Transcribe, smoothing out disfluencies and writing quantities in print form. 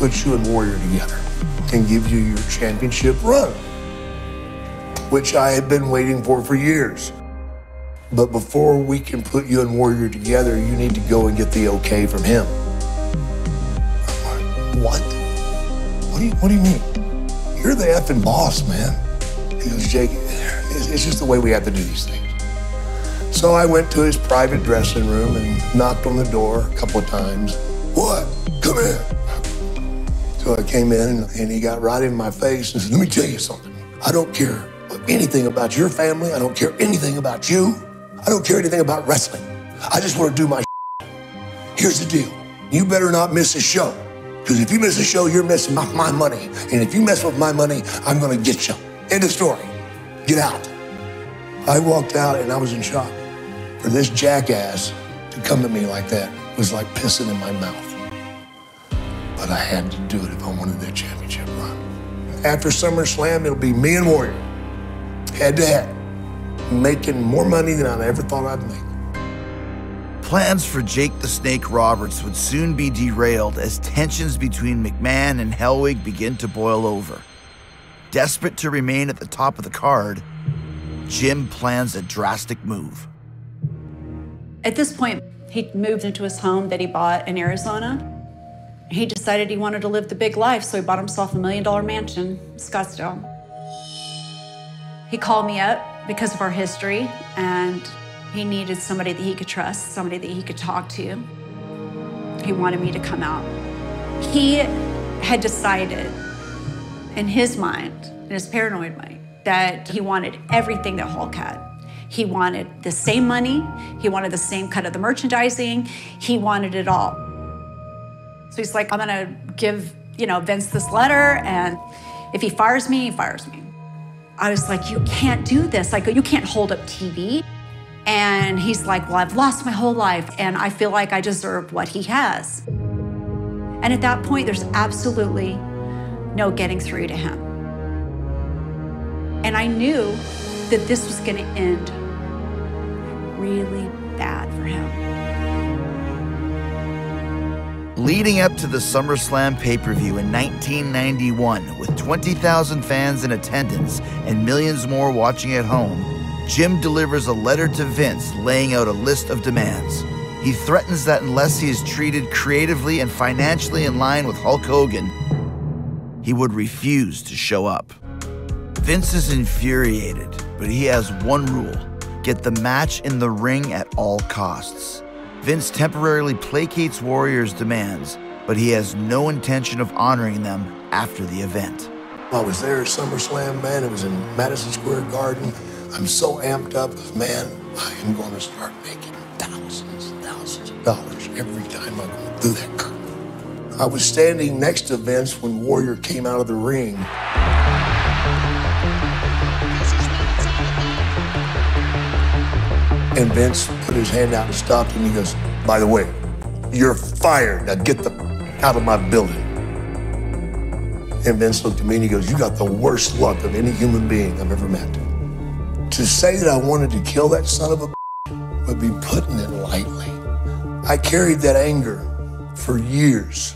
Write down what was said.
put you and Warrior together and give you your championship run, which I had been waiting for years. But before we can put you and Warrior together, you need to go and get the okay from him. I'm like, what? What do you mean? You're the effing boss, man. He goes, Jake, it's just the way we have to do these things. So I went to his private dressing room and knocked on the door a couple of times. What? Come in. So I came in and he got right in my face and said, let me tell you something. I don't care anything about your family. I don't care anything about you. I don't care anything about wrestling. I just want to do my shit. Here's the deal. You better not miss a show. Because if you miss a show, you're messing with my money. And if you mess with my money, I'm going to get you. End of story. Get out. I walked out and I was in shock. For this jackass to come to me like that was like pissing in my mouth. But I had to do it if I wanted that championship run. After SummerSlam, it'll be me and Warrior, head to head, making more money than I ever thought I'd make. Plans for Jake the Snake Roberts would soon be derailed as tensions between McMahon and Hellwig begin to boil over. Desperate to remain at the top of the card, Jim plans a drastic move. At this point, he moved into his home that he bought in Arizona. He decided he wanted to live the big life, so he bought himself a $1 million mansion in Scottsdale. He called me up because of our history, and he needed somebody that he could trust, somebody that he could talk to. He wanted me to come out. He had decided in his mind, in his paranoid mind, that he wanted everything that Hulk had. He wanted the same money, he wanted the same cut of the merchandising, he wanted it all. So he's like, I'm gonna give, Vince this letter, and if he fires me, he fires me. I was like, you can't do this. Like, you can't hold up TV. And he's like, well, I've lost my whole life, and I feel like I deserve what he has. And at that point, there's absolutely no getting through to him. And I knew that this was gonna end really bad for him. Leading up to the SummerSlam pay-per-view in 1991, with 20,000 fans in attendance and millions more watching at home, Jim delivers a letter to Vince laying out a list of demands. He threatens that unless he is treated creatively and financially in line with Hulk Hogan, he would refuse to show up. Vince is infuriated, but he has one rule: get the match in the ring at all costs. Vince temporarily placates Warrior's demands, but he has no intention of honoring them after the event. I was there at SummerSlam, man. It was in Madison Square Garden. I'm so amped up, man. I am going to start making thousands of dollars every time I go through that curtain. I was standing next to Vince when Warrior came out of the ring. And Vince put his hand out and stopped him. He goes, by the way, you're fired. Now get the out of my building. And Vince looked at me and he goes, you got the worst luck of any human being I've ever met. To say that I wanted to kill that son of a would be putting it lightly. I carried that anger for years.